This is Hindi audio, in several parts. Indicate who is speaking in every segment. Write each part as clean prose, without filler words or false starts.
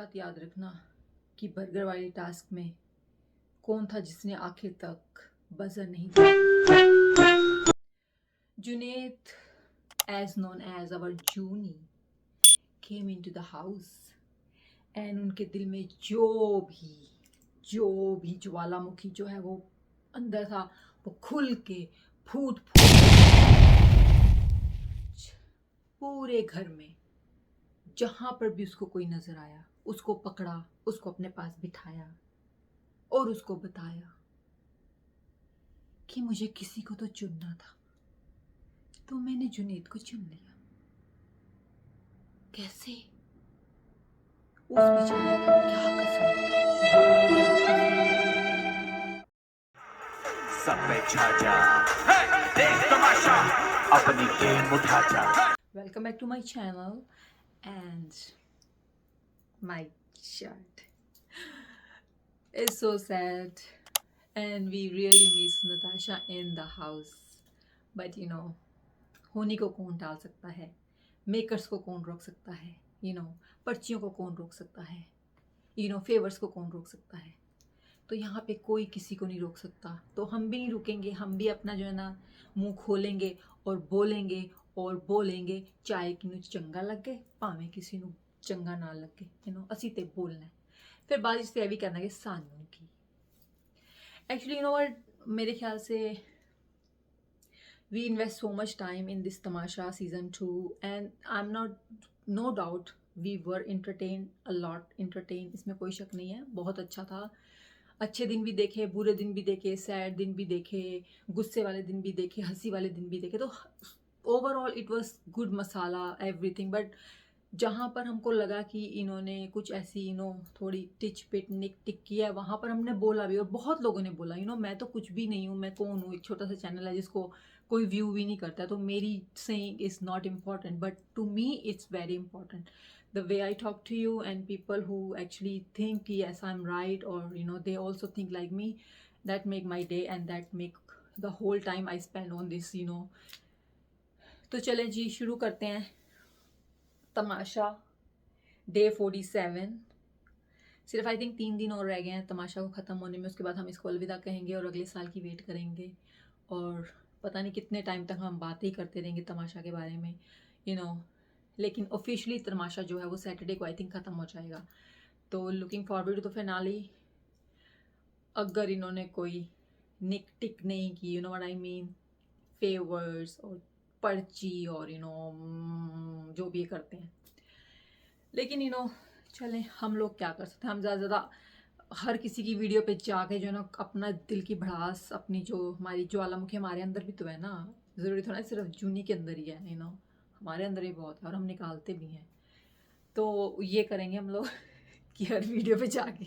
Speaker 1: बात याद रखना कि बर्गर वाली टास्क में कौन था जिसने आखिर तक बजर नहीं दिया। Junaid, as known as our Juni, came into the house and उनके दिल में जो भी ज्वालामुखी जो है वो अंदर था वो खुल के फूट पूरे घर में जहां पर भी उसको कोई नजर आया उसको पकड़ा, उसको अपने पास बिठाया और उसको बताया कि मुझे किसी को तो चुनना था, तो मैंने जुनेद को चुन लिया। कैसे? उस बेचारे का क्या कसूर था?
Speaker 2: सब पे छा जा, देख तमाशा, अपनी गेम उठा जा।
Speaker 1: Welcome back to my channel and my shirt is so sad and we really miss Natasha in the house, but you know, होनी को कौन टाल सकता है, मेकर्स को कौन रोक सकता है, पर्चियों को कौन रोक सकता है, फेवर्स को कौन रोक सकता है। तो यहाँ पे कोई किसी को नहीं रोक सकता, तो हम भी नहीं रुकेंगे। हम भी अपना जो है ना मुंह खोलेंगे और बोलेंगे चाहे किनू चंगा लगे भावें किसी ਨੂੰ ਚੰਗਾ ਨਾ ਲੱਗੇ, ਅਸੀਂ ਤੇ ਬੋਲਣਾ ਹੈ। फिर बाद इससे ये भी करना है कि सानू की एक्चुअली मेरे ख्याल से we invest so much time in this Tamasha season 2 and I'm not, no doubt we were entertained, इसमें कोई शक नहीं है। बहुत अच्छा था, अच्छे दिन भी देखे, बुरे दिन भी देखे, सैड दिन भी देखे, गुस्से वाले दिन भी देखे, हंसी वाले दिन भी देखे। तो overall it was good masala everything. But जहाँ पर हमको लगा कि इन्होंने कुछ ऐसी थोड़ी टिच पिट निक टिक किया है, वहाँ पर हमने बोला भी और बहुत लोगों ने बोला। मैं तो कुछ भी नहीं हूँ, मैं कौन हूँ, एक छोटा सा चैनल है जिसको कोई व्यू भी नहीं करता, तो मेरी saying is not important, but to me it's very important the way I talk to you and people who actually think yes I'm right, or they also think like me, that make my day and that make the whole time I spend on this। तो चलें जी, शुरू करते हैं तमाशा डे 47। सिर्फ आई थिंक 3 दिन और रह गए हैं तमाशा को ख़त्म होने में, उसके बाद हम इसको अलविदा कहेंगे और अगले साल की वेट करेंगे। और पता नहीं कितने टाइम तक हम बातें ही करते रहेंगे तमाशा के बारे में, लेकिन ऑफिशियली तमाशा जो है वो सैटरडे को आई थिंक ख़त्म हो जाएगा। तो लुकिंग फॉरवर्ड टू फिनाली। अगर इन्होंने कोई निक टिक नहीं की, व्हाट आई मीन, फेवर्स और पर्ची और जो भी ये करते हैं, लेकिन चलें, हम लोग क्या कर सकते हैं। हम ज़्यादा से ज़्यादा हर किसी की वीडियो पे जाके जो है ना अपना दिल की भड़ास, अपनी जो हमारी ज्वालामुखी हमारे अंदर भी तो है ना, ज़रूरी थोड़ा सिर्फ जूनी के अंदर ही है, हमारे अंदर ही बहुत है और हम निकालते भी हैं। तो ये करेंगे हम लोग कि हर वीडियो पे जाके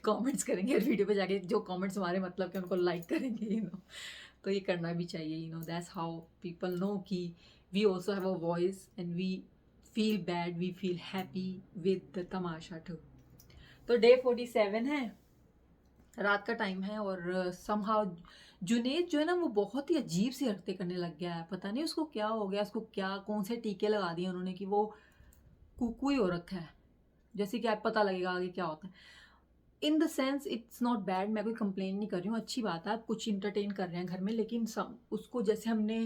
Speaker 1: कमेंट्स करेंगे, हर वीडियो पे जाके जो कमेंट्स हमारे मतलब के उनको लाइक करेंगे। तो ये करना भी चाहिए। दैट्स हाउ पीपल नो कि we also have a voice and we feel bad, we feel happy with the तमाशा टू। तो डे 47 है, रात का टाइम है और समहाउ जुनेद जो है ना वो बहुत ही अजीब सी हरकतें करने लग गया है। पता नहीं उसको क्या हो गया, उसको क्या कौन से टीके लगा दिए उन्होंने कि वो कुकू ही हो रखा है। जैसे कि आप पता लगेगा आगे क्या होता है। In the sense it's not bad, मैं कोई कंप्लेन नहीं कर रही हूँ, अच्छी बात है, आप कुछ इंटरटेन कर रहे हैं घर में। लेकिन उसको जैसे हमने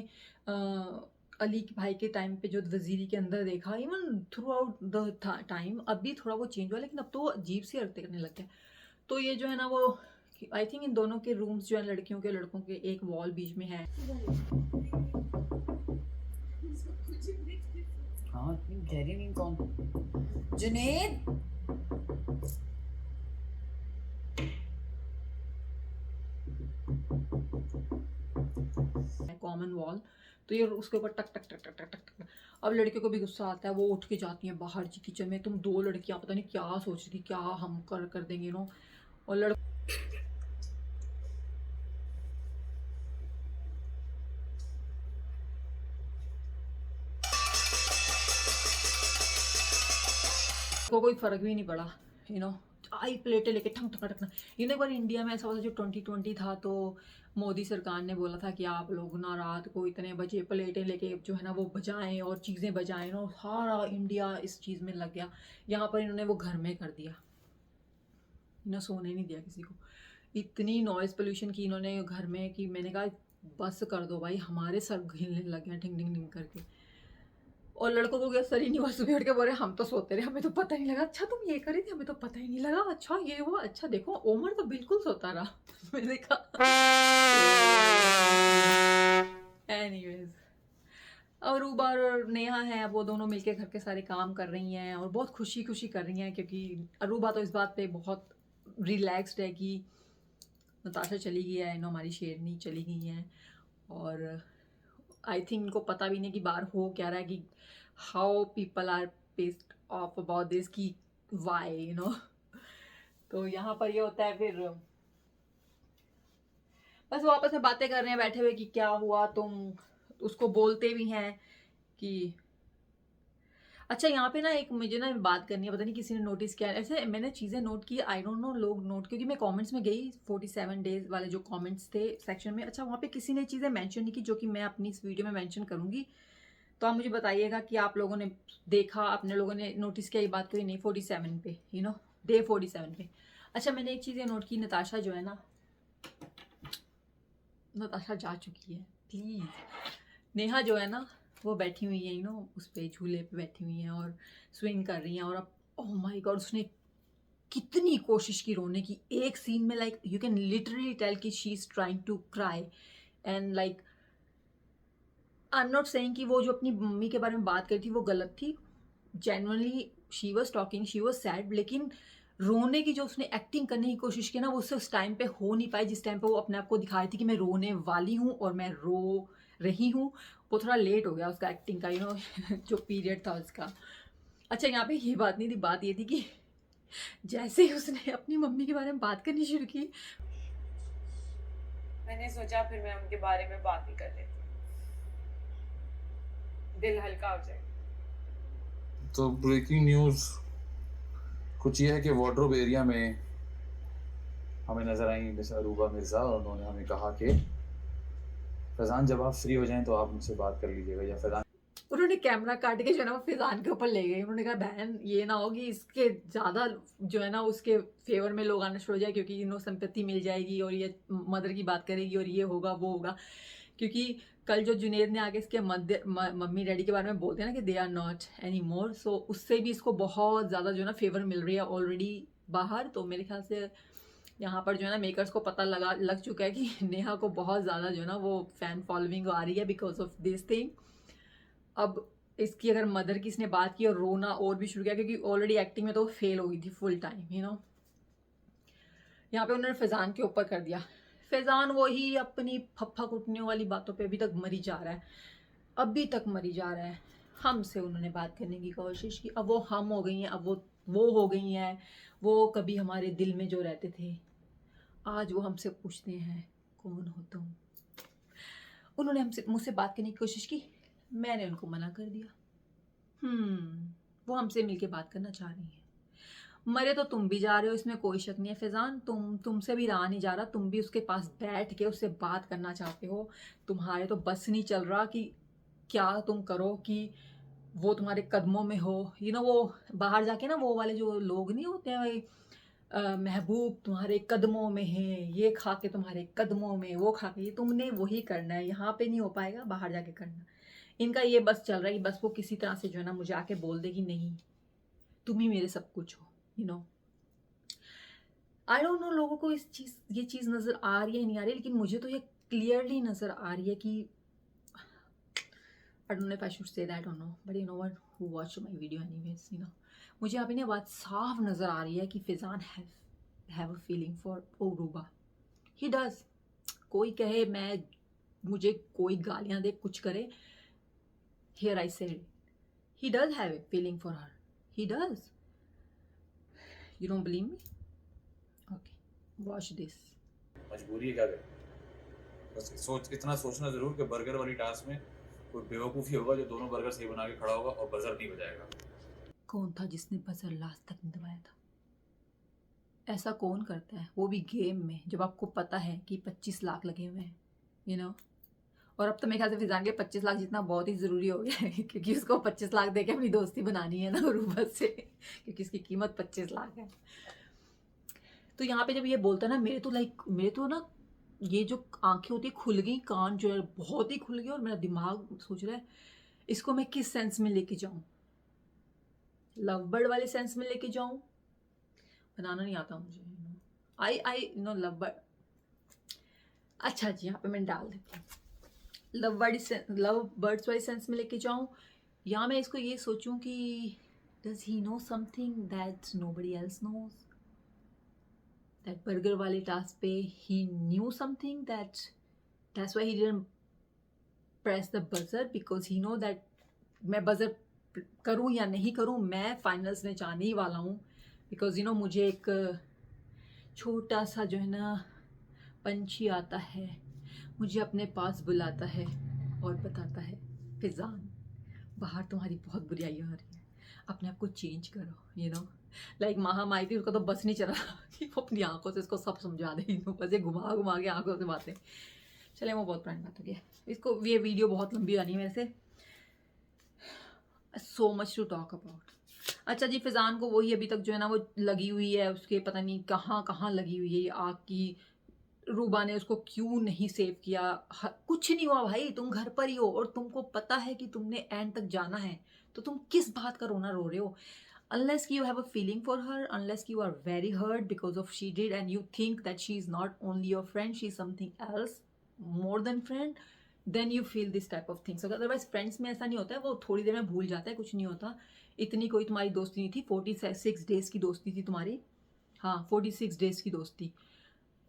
Speaker 1: अली भाई के टाइम पे जो वजीरी के अंदर देखा, even through out the time, अभी थोड़ा वो चेंज हुआ, लेकिन अब तो अजीब सी हरकतें करने लग गए। तो ये जो है ना वो आई थिंक इन दोनों के रूम्स जो है, लड़कियों के लड़कों के, एक वॉल बीच में है।
Speaker 3: हाँ, इतनी गहरी नींद कौन? जुनेद,
Speaker 1: कॉमन वॉल, तो ये उसके ऊपर टक टक टक टक टक टक टक। अब लड़कियों को भी गुस्सा आता है, वो उठ के जाती हैं बाहर जी किचन में। तुम 2 लड़कियां पता नहीं क्या सोच रही थी, क्या हम कर देंगे और को कोई फर्क भी नहीं पड़ा। आई प्लेटें लेके ठंग ठंग ठंग। एक बार इंडिया में ऐसा हुआ था, जो 2020 था, तो मोदी सरकार ने बोला था कि आप लोग ना रात को इतने बजे प्लेटें लेके जो है ना वो बजाएं और चीज़ें बजाएं ना, सारा इंडिया इस चीज़ में लग गया। यहाँ पर इन्होंने वो घर में कर दिया, ना सोने नहीं दिया किसी को। इतनी नॉइज़ पोल्यूशन की इन्होंने घर में कि मैंने कहा बस कर दो भाई, हमारे सर हिलने लग गए टिंग टिंग टिंग करके। और लड़कों को क्या सर ही नहीं हुआ, सुबह उठ के बोल रहे हम तो सोते रहे, हमें तो पता ही नहीं लगा। अच्छा तुम ये करी थी, हमें तो पता ही नहीं लगा। अच्छा ये वो, अच्छा देखो उमर तो बिल्कुल सोता रहा। मैंने कहा एनीवेज, अरूबा और नेहा है, वो दोनों मिलके घर के सारे काम कर रही हैं और बहुत खुशी खुशी कर रही हैं, क्योंकि अरूबा तो इस बात पे बहुत रिलैक्स्ड है कि नताशा चली गई है, हमारी शेरनी चली गई हैं। और आई थिंक इनको पता भी नहीं कि बाहर हो क्या रहा है, कि how people are pissed off about this, कि वाई तो यहाँ पर ये होता है। फिर बस वो आपस में बातें कर रहे हैं बैठे हुए कि क्या हुआ, तुम उसको बोलते भी हैं कि अच्छा। यहाँ पे ना एक मुझे ना बात करनी है, पता नहीं किसी ने नोटिस किया, ऐसे मैंने चीज़ें नोट की, आई डोंट नो लोग नोट, क्योंकि मैं कमेंट्स में गई 47 डेज वाले जो कमेंट्स थे सेक्शन में। अच्छा वहाँ पे किसी ने चीज़ें मेंशन नहीं की जो कि मैं अपनी इस वीडियो में मेंशन करूँगी, तो आप मुझे बताइएगा कि आप लोगों ने देखा, अपने लोगों ने नोटिस किया ये बात कोई नहीं 47 पे, डे 47 पे। अच्छा मैंने एक चीज़ ये नोट की, नताशा जो है ना, नताशा जा चुकी है प्लीज़। नेहा जो है ना वो बैठी हुई है उस पे झूले पे बैठी हुई हैं और स्विंग कर रही हैं। और अब ओह माय गॉड, उसने कितनी कोशिश की रोने की। एक सीन में like you can literally tell कि she is trying to cry, and like I am not saying कि वो जो अपनी मम्मी के बारे में बात करी थी वो गलत थी। Genuinely she was talking, she was sad, लेकिन रोने की जो उसने एक्टिंग करने की कोशिश की ना, वो उससे उस टाइम पे हो नहीं पाई जिस टाइम पे वो अपने आप को दिखा रही थी कि मैं रोने वाली हूँ और मैं रो रही हूँ। वो थोड़ा लेट हो गया उसका एक्टिंग का, जो पीरियड था उसका। अच्छा यहाँ पे ये बात नहीं थी, बात ये थी कि जैसे ही उसने अपनी मम्मी के बारे में बात करनी शुरू की,
Speaker 4: मैंने सोचा फिर मैं उनके बारे में बात ही कर देती हूँ, दिल हल्का हो जाए।
Speaker 5: तो ब्रेकिंग न्यूज़ कुछ ये है कि वार्डरोब एरिया में हमें नज़र आई मिस अरूबा मिर्ज़ा, और उन्होंने हमें कहा कि फैज़ान जब आप फ्री हो जाएं तो आप मुझसे बात कर लीजिएगा, या फैज़ान
Speaker 1: उन्होंने कैमरा काट के जो है ना वो फिजान के ऊपर ले गए। उन्होंने कहा बहन ये ना हो कि इसके ज़्यादा जो है ना उसके फेवर में लोग आना शुरू हो जाए, क्योंकि संपत्ति मिल जाएगी और ये मदर की बात करेगी और ये होगा वो होगा। क्योंकि कल जो जुनेद ने आगे इसके मम्मी डैडी के बारे में बोलते हैं ना कि they are not any more, so उससे भी इसको बहुत ज़्यादा जो है ना फेवर मिल रही है ऑलरेडी बाहर। तो मेरे ख्याल से यहाँ पर जो है ना मेकर्स को पता लग चुका है कि नेहा को बहुत ज़्यादा जो है ना वो फ़ैन फॉलोइंग आ रही है बिकॉज ऑफ दिस थिंग। अब इसकी अगर मदर की इसने बात की और रोना और भी शुरू किया, क्योंकि ऑलरेडी एक्टिंग में तो फेल हो गई थी फुल टाइम। यहाँ पे उन्होंने फैज़ान के ऊपर कर दिया। फैज़ान वही अपनी फप्पा कुटने वाली बातों पे अभी तक मरी जा रहा है, अभी तक मरी जा रहा है। हमसे उन्होंने बात करने की कोशिश की, अब वो हम हो गई हैं, अब वो हो गई हैं। वो कभी हमारे दिल में जो रहते थे, आज वो हमसे पूछते हैं कौन हो तुम। उन्होंने मुझसे बात करने की कोशिश की, मैंने उनको मना कर दिया। वो हमसे मिलके बात करना चाह रही हैं। मरे तो तुम भी जा रहे हो, इसमें कोई शक नहीं है फैज़ान। तुमसे भी रहा नहीं जा रहा, तुम भी उसके पास बैठ के उससे बात करना चाहते हो। तुम्हारे तो बस नहीं चल रहा कि क्या तुम करो कि वो तुम्हारे कदमों में हो। वो बाहर जाके ना वो वाले जो लोग नहीं होते हैं भाई, महबूब तुम्हारे कदमों में है, ये खा के तुम्हारे कदमों में, वो खा के, तुमने वही करना है। यहाँ पे नहीं हो पाएगा, बाहर जाके करना। इनका ये बस चल रहा है कि बस वो किसी तरह से जो है ना मुझे आके बोल दे कि नहीं तुम ही मेरे सब कुछ हो। आई डोंट नो लोगों को ये चीज़ नज़र आ रही है नहीं आ रही, लेकिन मुझे तो ये क्लियरली नज़र आ रही है कि I don't know if I should say that और no, but you know what, who watch my video anyways, मुझे यहाँ पे ना बात साफ नज़र आ रही है कि Faizan have a feeling for Aruba. He does. कोई कहे मुझे कोई गालियाँ दे, कुछ करे, here I said he does have a feeling for her. He does. You don't believe me? Okay, watch this.
Speaker 5: मजबूरी है क्या करें। बस इतना सोचना ज़रूर कि बर्गर वाली टास्क में कोई बेवकूफ़ी होगा जो दोनों बर्गर सही बना के खड़ा होगा और बजर नहीं बजाएगा।
Speaker 1: कौन था जिसने बजर लास्ट तक नहीं दबाया था? ऐसा कौन करता है, वो भी गेम में, जब आपको पता है कि 25 लाख लगे हुए हैं, यू नो। और अब तो मेरे ख्याल से फिजान के 25 लाख जितना बहुत ही ज़रूरी हो गया है क्योंकि उसको 25 लाख दे के अपनी दोस्ती बनानी है ना रूबा से, क्योंकि इसकी कीमत 25 लाख है। तो यहाँ पे जब ये बोलता है ना, मेरे तो ना ये जो आंखें होती है खुल गई, कान जो है बहुत ही खुल गए, और मेरा दिमाग सोच रहा है इसको मैं किस सेंस में लेके जाऊं, लव बर्ड वाले सेंस में लेके जाऊं, बनाना नहीं आता मुझे, आई नो लव बर्ड। अच्छा जी, यहाँ पे मैं डाल देती हूँ, लव बर्ड्स वाले सेंस में लेके जाऊं, या मैं इसको ये सोचूं कि does he know something that nobody else knows, that burger वाले टास्क पे he knew something that's why he didn't press the buzzer, because he know that मैं बजर करूं या नहीं करूं, मैं फाइनल्स में जाने ही वाला हूं, बिकॉज यू नो मुझे एक छोटा सा जो है ना पंछी आता है, मुझे अपने पास बुलाता है और बताता है फिजान बाहर तुम्हारी बहुत बुराई हो रही है, अपने आप को चेंज करो, यू नो। लाइक माहम आई थी, उसका तो बस नहीं चला कि वो अपनी आंखों से इसको सब समझा दे, बस ये घुमा घुमा के आंखों से बातें। चले, वो बहुत पुरानी बात हो गई, इसको ये वीडियो बहुत लंबी आनी है मेरे से, so much to talk about. अच्छा जी, फिजान को वही अभी तक जो है ना वो लगी हुई है, उसके पता नहीं कहाँ कहाँ लगी हुई है ये आग की, रूबा ने उसको क्यों नहीं सेव किया, कुछ नहीं हुआ भाई, तुम घर पर ही हो और तुमको पता है कि तुमने एंड तक जाना है, तो तुम किस बात का रोना रो रहे हो, unless you have a feeling for her, unless you are very hurt because of she did and you think that she is not only your friend, she is something else more than friend, then you feel this type of things. Otherwise friends में ऐसा नहीं होता है, वो थोड़ी देर में भूल जाता है, कुछ नहीं होता, इतनी कोई तुम्हारी दोस्ती नहीं थी, 46 डेज की दोस्ती थी तुम्हारी, हाँ 46 डेज की दोस्ती।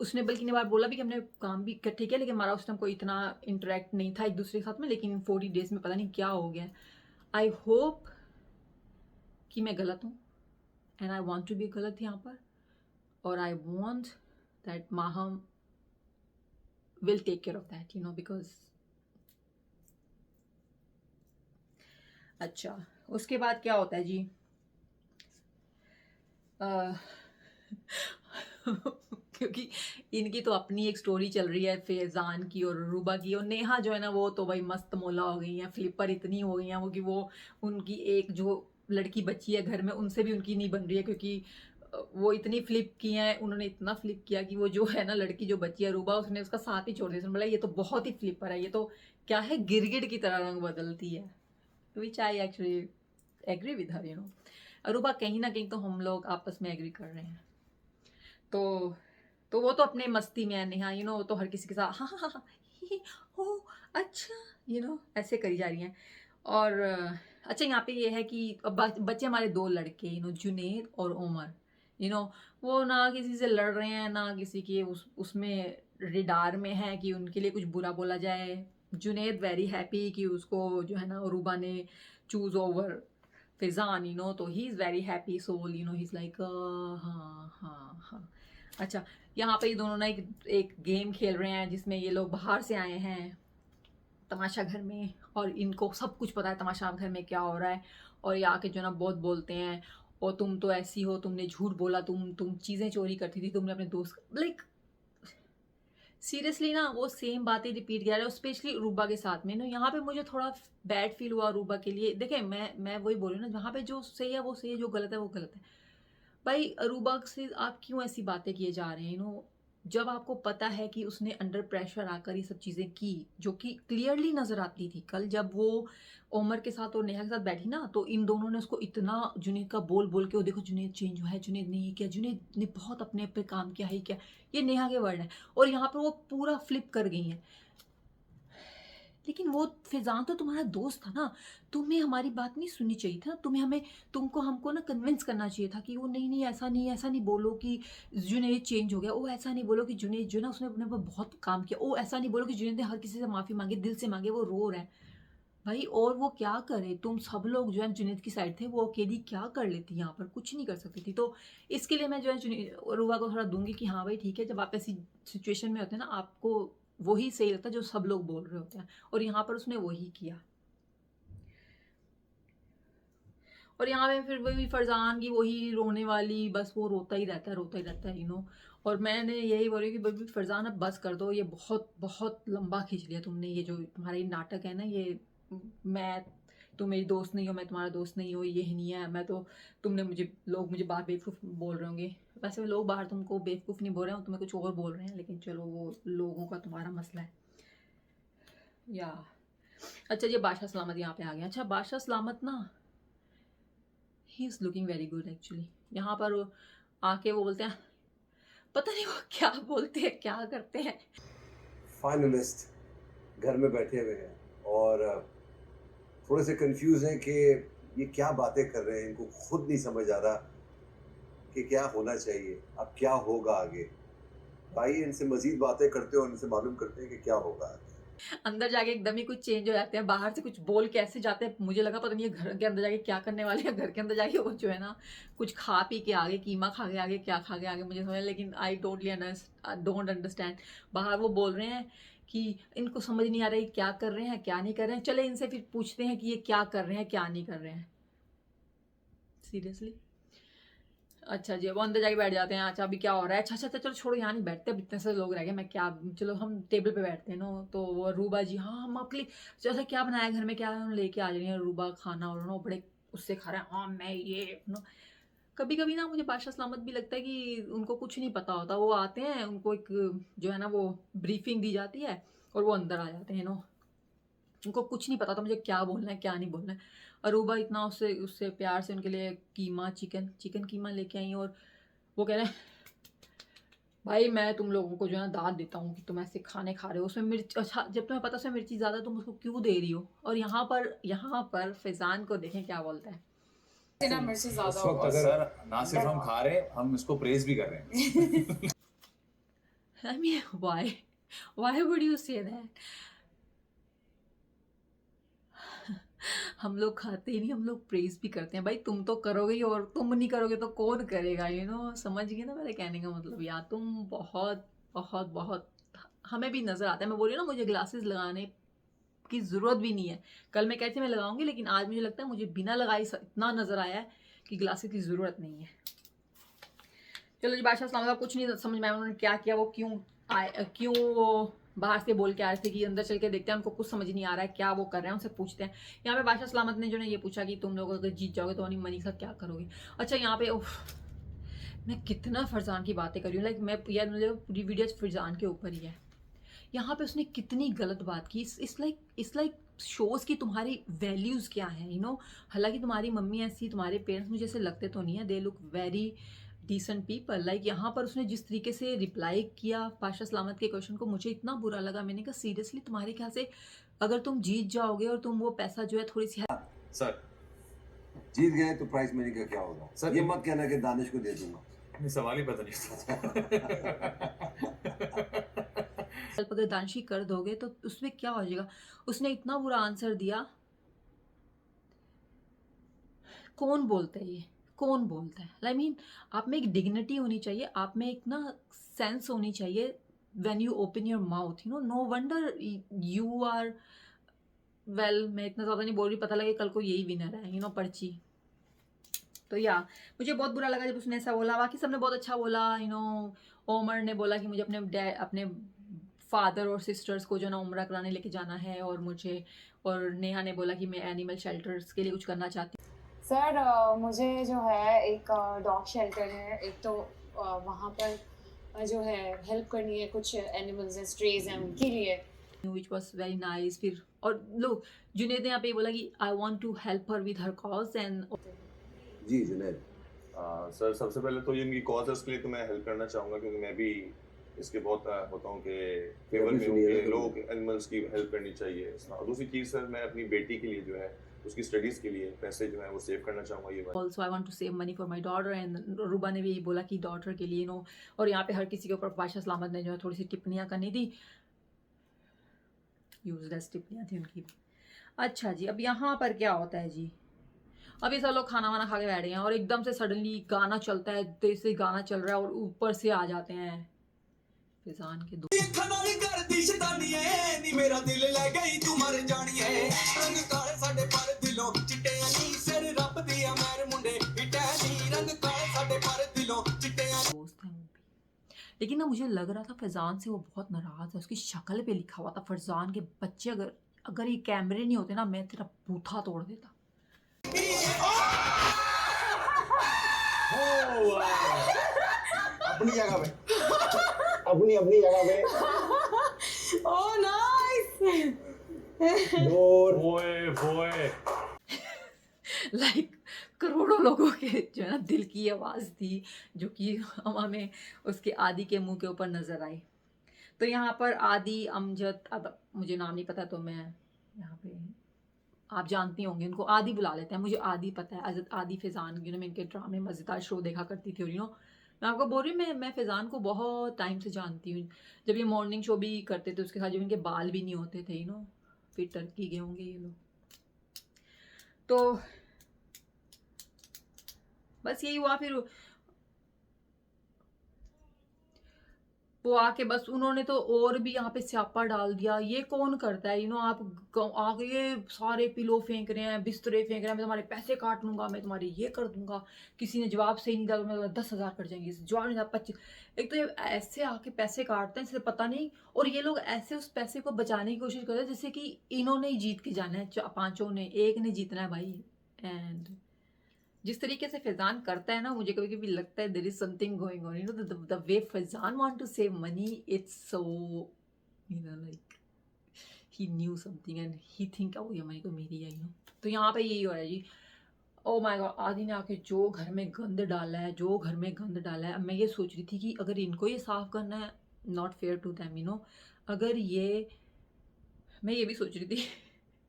Speaker 1: उसने बल्कि ने बार बोला भी कि हमने काम भी इकट्ठे किया, लेकिन हमारा उस टाइम कोई इतना इंटरेक्ट नहीं था एक दूसरे के साथ में, लेकिन 40 डेज में पता नहीं क्या हो गया। आई होप कि मैं गलत हूँ, and I want to be गलत यहाँ पर, और I want that Maham will take care of that, you know, because अच्छा उसके बाद क्या होता है जी, क्योंकि इनकी तो अपनी एक स्टोरी चल रही है फैजान की और रूबा की, और नेहा जो है ना वो तो भाई मस्त मौला हो गई हैं, फ्लिपर इतनी हो गई हैं वो कि वो उनकी एक जो लड़की बची है घर में उनसे भी उनकी नहीं बन रही है, क्योंकि वो इतनी फ्लिप की हैं, उन्होंने इतना फ्लिप किया कि वो जो है ना लड़की जो बची है रूबा, उसने उसका साथ ही छोड़ दिया, उसने बोला ये तो बहुत ही फ्लिपर है, ये तो क्या है गिरगिट की तरह रंग बदलती है, which I actually agree with her, you know. Ruba कहीं ना कहीं तो हम लोग आपस में एग्री कर रहे हैं, तो वो तो अपने मस्ती में है नेहा, यू नो, तो हर किसी के साथ हाँ हाँ हाँ हो अच्छा, यू नो, ऐसे करी जा रही हैं। और अच्छा यहाँ पे ये है कि बच्चे हमारे 2 लड़के, यू नो, जुनैद और उमर, यू नो, वो ना किसी से लड़ रहे हैं ना किसी के उसमें रिडार में है कि उनके लिए कुछ बुरा बोला जाए। जुनैद वेरी हैप्पी कि उसको जो है ना रूबा ने choose over Faizan, you know, तो he is very happy soul, you know, he is like हाँ हाँ हाँ। अच्छा यहाँ पे ये दोनों ना एक गेम खेल रहे हैं जिसमें ये लोग बाहर से आए हैं तमाशा घर में, और इनको सब कुछ पता है तमाशा घर में क्या हो रहा है, और ये आके जो ना बहुत बोलते हैं, और तुम तो ऐसी हो, तुमने झूठ बोला, तुम चीज़ें चोरी करती थी, तुमने अपने दोस्त, लाइक सीरियसली ना वो सेम बातें रिपीट किया रहे, और स्पेशली रूबा के साथ में ना, यहाँ पे मुझे थोड़ा बैड फील हुआ रूबा के लिए। देखें मैं वही बोल रही हूँ ना, जहाँ पे जो सही है वो सही है, जो गलत है वो गलत है। भाई रूबा से आप क्यों ऐसी बातें किए जा रहे हैं, यू नो, जब आपको पता है कि उसने अंडर प्रेशर आकर ये सब चीज़ें की, जो कि क्लियरली नज़र आती थी। कल जब वो उमर के साथ और नेहा के साथ बैठी ना, तो इन दोनों ने उसको इतना जुनैद का बोल के, वो देखो जुनैद चेंज हुआ है, जुनैद ने ये किया, जुनैद ने बहुत अपने पे काम किया है, क्या, ये नेहा के वर्ड है, और यहाँ पर वो पूरा फ्लिप कर गई हैं। लेकिन वो फिजान तो तुम्हारा दोस्त था ना, तुम्हें हमारी बात नहीं सुननी चाहिए था, तुमको हमको ना कन्विंस करना चाहिए था कि वो नहीं ऐसा नहीं बोलो कि जुनैद चेंज हो गया, वो ऐसा नहीं बोलो कि जुनैद जो ना उसने अपने पर बहुत काम किया, वो ऐसा नहीं बोलो कि जुनैद ने हर किसी से माफ़ी मांगी, दिल से मांगे, वो रो रहा है भाई, और वो क्या करे, तुम सब लोग जो है जुनैद की साइड थे, वो अकेली क्या कर लेती, यहाँ पर कुछ नहीं कर सकती थी। तो इसके लिए मैं जो है रूबा को थोड़ा दूंगी कि हाँ भाई ठीक है, जब आप ऐसी सिचुएशन में होते हैं ना, आपको वही सही लगता है जो सब लोग बोल रहे होते हैं, और यहाँ पर उसने वही किया। और यहाँ पे फिर वही फरजान की वही रोने वाली, बस वो रोता ही रहता है, यू नो। और मैंने यही बोली कि भाई फरजान अब बस कर दो, ये बहुत बहुत लंबा खींच लिया तुमने, ये जो तुम्हारा ये नाटक है ना, ये मैं तुम मेरी दोस्त नहीं हो, मैं तुम्हारा दोस्त नहीं हो, ये नहीं है, मैं तो लोग मुझे बाहर बेवकूफ़ बोल रहे होंगे। वैसे लोग बाहर तुमको बेवकूफ़ नहीं बोल रहे हैं, तुम्हें कुछ और बोल रहे हैं, लेकिन चलो वो लोगों का तुम्हारा मसला है। या अच्छा, ये बादशाह सलामत यहाँ पे आ गया। अच्छा, बादशाह सलामत ना, he is looking very good actually. यहाँ पर आके वो बोलते हैं, पता नहीं वो क्या बोलते हैं, क्या करते हैं।
Speaker 6: फाइनलिस्ट घर में बैठे हुए हैं और थोड़े से कंफ्यूज हैं कि ये क्या बातें कर रहे हैं, इनको खुद नहीं समझ आ रहा कि क्या होना चाहिए, अब क्या होगा आगे। भाई इनसे मजीद बातें करते हो, इनसे मालूम करते हैं कि क्या होगा आगे।
Speaker 1: अंदर जाके एकदम ही कुछ चेंज हो जाते हैं, बाहर से कुछ बोल के ऐसे जाते हैं, मुझे लगा पता नहीं ये घर के अंदर जाके क्या करने वाले हैं। घर के अंदर जाके वो जो है ना कुछ खा पी के आगे, कीमा खा के आगे, क्या खा के आगे मुझे समझ, लेकिन आई डोंट अंडरस्टैंड। बाहर वो बोल रहे हैं कि इनको समझ नहीं आ रहा है क्या कर रहे हैं क्या नहीं कर रहे हैं, चले इनसे फिर पूछते हैं कि ये क्या कर रहे हैं क्या नहीं कर रहे हैं। सीरियसली। अच्छा जी, वो अंदर जाके बैठ जाते हैं। अच्छा अभी क्या हो रहा है, अच्छा चलो छोड़ो, यहाँ नहीं बैठते, अब इतने से लोग रह गए, मैं क्या, चलो हम टेबल पे बैठते हैं ना। तो वो रूबा जी, हाँ हम आपके लिए जैसा क्या बनाया घर में, क्या लेके आ रही हैं रूबा खाना, और ना बड़े उससे खा रहे हैं, हाँ मैं ये नो। कभी कभी ना मुझे बादशाह सलामत भी लगता है कि उनको कुछ नहीं पता होता, वो आते हैं, उनको एक जो है ना वो ब्रीफिंग दी जाती है और वो अंदर आ जाते हैं नो, उनको कुछ नहीं पता था मुझे क्या बोलना है क्या नहीं बोलना है। अरूबा इतना उससे प्यार से उनके लिए कीमा चिकन कीमा लेके आई, और वो कह रहे हैं भाई मैं तुम लोगों को जो है ना दाद देता हूँ कि तुम ऐसे खाने खा रहे हो, उसमें मिर्च, अच्छा जब तुम्हें पता उसमें मिर्ची ज़्यादा तुम उसको क्यों दे रही हो। और यहाँ पर फैजान को देखें क्या बोलता है,
Speaker 4: ना मिर्ची ज्यादा
Speaker 5: उस वक्त
Speaker 4: होगा।
Speaker 5: अगर ना सिर्फ हम खा रहे हैं, हम इसको प्रेज भी कर रहे हैं।
Speaker 1: I mean, why would you say that? हम लोग खाते ही नहीं, हम लोग प्रेज भी करते हैं। भाई तुम तो करोगे ही, और तुम नहीं करोगे तो कौन करेगा, यू नो। समझ गए ना मेरे कहने का मतलब। यार तुम बहुत बहुत बहुत हमें भी नज़र आता है। मैं बोल रही हूँ ना, मुझे ग्लासेस लगाने की ज़रूरत भी नहीं है। कल मैं कहती मैं लगाऊंगी, लेकिन आज मुझे लगता है मुझे बिना लगाई इतना नज़र आया है कि ग्लासेस की ज़रूरत नहीं है। चलो जी, बादशाह सलाम, कुछ नहीं समझ में आया उन्होंने क्या किया, वो क्यों वो बाहर से बोल के आ रहे थे कि अंदर चल के देखते हैं, उनको कुछ समझ नहीं आ रहा है क्या वो कर रहे हैं, उनसे पूछते हैं। यहाँ पे बादशाह सलामत ने जो है ये पूछा कि तुम लोग अगर जीत जाओगे तो मनी के साथ क्या करोगे। अच्छा यहाँ पे मैं कितना फरजान की बातें कर रही हूँ, लाइक मैं यार मुझे पूरी वीडियो फरजान के ऊपर ही है। यहाँ पे उसने कितनी गलत बात की, इस लाइक शोज़ की तुम्हारी वैल्यूज़ क्या हैं, यू नो। हालांकि तुम्हारी मम्मी ऐसी, तुम्हारे पेरेंट्स मुझे ऐसे लगते तो नहीं है, they look very decent people. Like यहाँ पर उसने जिस तरीके से रिप्लाई किया बादशाह सलामत के क्वेश्चन को, मुझे इतना बुरा लगा। मैंने कहा सीरियसली तुम्हारे ख्याल से अगर तुम जीत जाओगे और तुम वो पैसा जो है थोड़ी सी
Speaker 5: सर
Speaker 6: जीत गए तो प्राइस मनी का क्या होगा
Speaker 5: सर?
Speaker 6: ये मत कहना कि दानिश को दे दूंगा,
Speaker 5: नहीं, सवाल ही पता नहीं।
Speaker 1: अगर दानशी कर दोगे तो उसमें क्या हो जाएगा। उसने इतना बुरा आंसर दिया। कौन बोलता है ये, कौन बोलता है? आई मीन आप में एक डिग्निटी होनी चाहिए, आप में एक ना सेंस होनी चाहिए when you open your mouth, you know. No wonder you are well, मैं इतना ज़्यादा नहीं बोल रही, पता लगे कल को यही विनर है, यू नो, पर्ची। तो या मुझे बहुत बुरा लगा जब उसने ऐसा बोला। बाकी सबने बहुत अच्छा बोला, यू नो। ओमर ने बोला कि मुझे अपने फादर और सिस्टर्स को जो ना उम्रा कराने लेके जाना है, और नेहा ने बोला कि मैं एनिमल शेल्टर्स के लिए कुछ करना चाहती हूँ।
Speaker 4: सर मुझे जो है एक डॉग शेल्टर है, एक तो वहाँ पर जो है हेल्प करनी है, कुछ एनिमल्स हैं, स्ट्रेज हैं, उनके लिए,
Speaker 1: which was very nice। फिर और लोग जुनेद ने यहाँ पे बोला कि I want to help her with her cause and.
Speaker 6: जी जुनैद।
Speaker 7: सर सबसे पहले तो ये इनकी कॉज है, उसके लिए तो मैं हेल्प करना चाहूँगा, क्योंकि मैं भी इसके बहुत होता हूँ कि फेवर में हूँ कि लोग एनिमल्स की हेल्प करनी चाहिए। और दूसरी चीज़ सर, मैं अपनी बेटी के लिए जो है उसकी स्टडीज़ के लिए पैसे जो है वो सेव करना चाहूँगा। ये बात
Speaker 1: also I want to save money for my daughter, and Ruba ने भी यही बोला कि डॉटर के लिए, नो। और यहाँ पे हर किसी के ऊपर बादशाह सलामत ने जो है थोड़ी सी टिप्पणियाँ करनी थी, यूजलेस टिप्पणियाँ थी उनकी। अच्छा जी, अब यहाँ पर क्या होता है जी, अभी सब लोग खाना वाना खा के बैठ गए हैं और एकदम से सडनली गाना चलता है, तेज से गाना चल रहा है और ऊपर से आ जाते हैं फैजान के दो।
Speaker 8: मेरा दिल ले गई तू मर जानी है, रंग काले साडे पर दिलों चिट्टे नहीं, सिर रब दिया मैं
Speaker 1: लेकिन ना मुझे लग रहा था फैज़ान से वो बहुत नाराज़ है, उसकी शक्ल पे लिखा हुआ था फैज़ान के बच्चे, अगर अगर ये कैमरे नहीं होते ना मैं तेरा बूथा तोड़ देता।
Speaker 8: अपनी जगह पे अपनी जगह पे
Speaker 4: ओह नाइस।
Speaker 8: बोए
Speaker 1: लाइक करोड़ों लोगों के जो है ना दिल की आवाज़ थी, जो कि हमें उसके आदि के मुंह के ऊपर नज़र आई। तो यहाँ पर आदि अमजद, अब मुझे नाम नहीं पता तो मैं यहाँ पे, आप जानती होंगे उनको आदि बुला लेते हैं, मुझे आदि पता है, आदि फैज़ान, मैं इनके ड्रामे मज़ेदार शो देखा करती थी। और मैं आपको बोल रही हूँ, मैं फैज़ान को बहुत टाइम से जानती हूँ। जब ये मॉर्निंग शो भी करते थे उसके साथ, जब इनके बाल भी नहीं होते थे, फिर टर्की गए होंगे ये लोग। तो बस यही हुआ। फिर वो आके बस उन्होंने तो और भी यहाँ पे स्यापा डाल दिया, ये कौन करता है, आप आगे ये सारे पिलो फेंक रहे हैं, बिस्तरे फेंक रहे हैं, मैं तुम्हारे पैसे काट लूंगा, मैं तुम्हारे ये कर दूंगा, किसी ने जवाब सही नहीं दिया तो मैं 10,000 कट जाएंगे, जवाब नहीं दिया 25। एक तो ये ऐसे आके पैसे काटते हैं, इससे पता नहीं, और ये लोग ऐसे उस पैसे को बचाने की कोशिश करते हैं जैसे कि इन्होंने ही जीत के जाना है, पांचों ने, एक ने जीतना है भाई। एंड जिस तरीके से फैज़ान करता है ना, मुझे कभी कभी लगता है there is something going on, the way Faizan want to save money, it's so like he knew something and he think O ये मनी तो मेरी है। तो यहाँ पे यही हो रहा है जी। ओ माय गॉड, आदि ने आके जो घर में गंद डाला है, जो घर में गंद डाला है। अब मैं ये सोच रही थी कि अगर इनको ये साफ करना है, नॉट फेयर टू देम, अगर ये, मैं ये भी सोच रही थी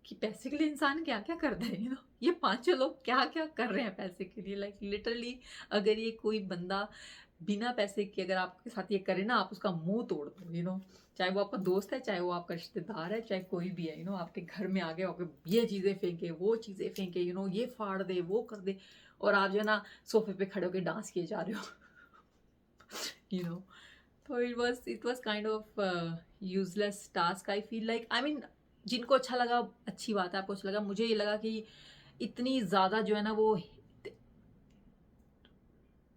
Speaker 1: कि पैसे के लिए इंसान क्या क्या करता है, ये पांचों लोग क्या क्या कर रहे हैं पैसे के लिए। लाइक लिटरली अगर ये कोई बंदा बिना पैसे के अगर आपके साथ ये करे ना, आप उसका मुंह तोड़ दो, चाहे वो आपका दोस्त है, चाहे वो आपका रिश्तेदार है, चाहे कोई भी है, आपके घर में आगे आके ये चीज़ें फेंके, वो चीज़ें फेंके, ये फाड़ दे, वो कर दे, और आप जो है ना सोफे पे खड़े होकर डांस किए जा रहे हो। तो it was kind of useless task, I feel like. I mean जिनको अच्छा लगा अच्छी बात है, आपको अच्छा लगा। मुझे ये लगा कि इतनी ज़्यादा जो है ना वो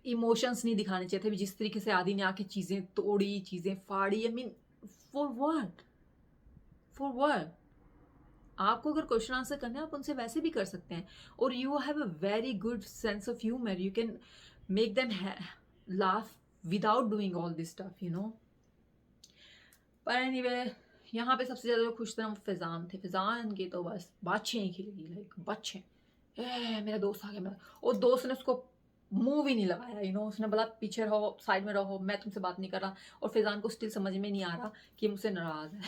Speaker 1: इमोशंस नहीं दिखाने चाहिए थे, जिस तरीके से आदि ने आके चीज़ें तोड़ी, चीज़ें फाड़ी। I mean for what? आपको अगर क्वेश्चन आंसर करना है आप उनसे वैसे भी कर सकते हैं, और you have a very good sense of humour, you can make them laugh without doing all this stuff, पर एनीवे यहाँ पे सबसे ज़्यादा जो खुश थे वो फैज़ान थे। फैज़ान के तो बस बादशाह ही खिल गई, लाइक बादशाह, मेरा दोस्त आ गया, मेरा, और दोस्त ने उसको मुंह भी नहीं लगाया, उसने बोला पीछे रहो, साइड में रहो, मैं तुमसे बात नहीं कर रहा। और फैज़ान को स्टिल समझ में नहीं आ रहा कि मुझसे नाराज़ है।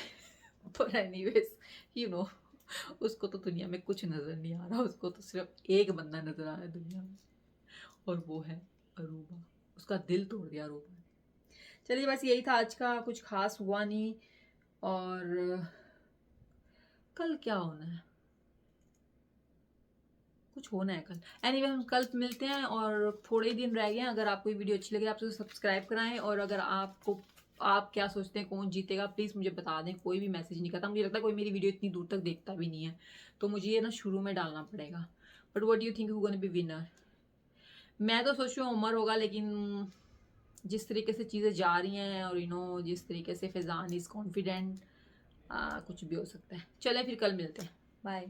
Speaker 1: पर एनीवेज उसको तो दुनिया में कुछ नज़र नहीं आ रहा, उसको तो सिर्फ एक बंदा नज़र आ रहा है दुनिया में, और वो है अरूबा। उसका दिल तोड़ दिया अरूबा ने। चलिए बस यही था आज का, कुछ खास हुआ नहीं। और कल क्या होना है, कुछ होना है कल। एनीवे हम कल मिलते हैं, और थोड़े ही दिन रह गए हैं। अगर आपको ये वीडियो अच्छी लगे आप तो सब्सक्राइब कराएं, और अगर आप क्या सोचते हैं कौन जीतेगा प्लीज़ मुझे बता दें। कोई भी मैसेज नहीं करता, मुझे लगता है कोई मेरी वीडियो इतनी दूर तक देखता भी नहीं है, तो मुझे ये ना शुरू में डालना पड़ेगा। But what do you think who gonna be winner? मैं तो सोच रही हूँ उमर होगा, लेकिन जिस तरीके से चीज़ें जा रही हैं, और जिस तरीके से फैज़ान इज़ कॉन्फिडेंट, कुछ भी हो सकता है। चले फिर कल मिलते हैं, बाय।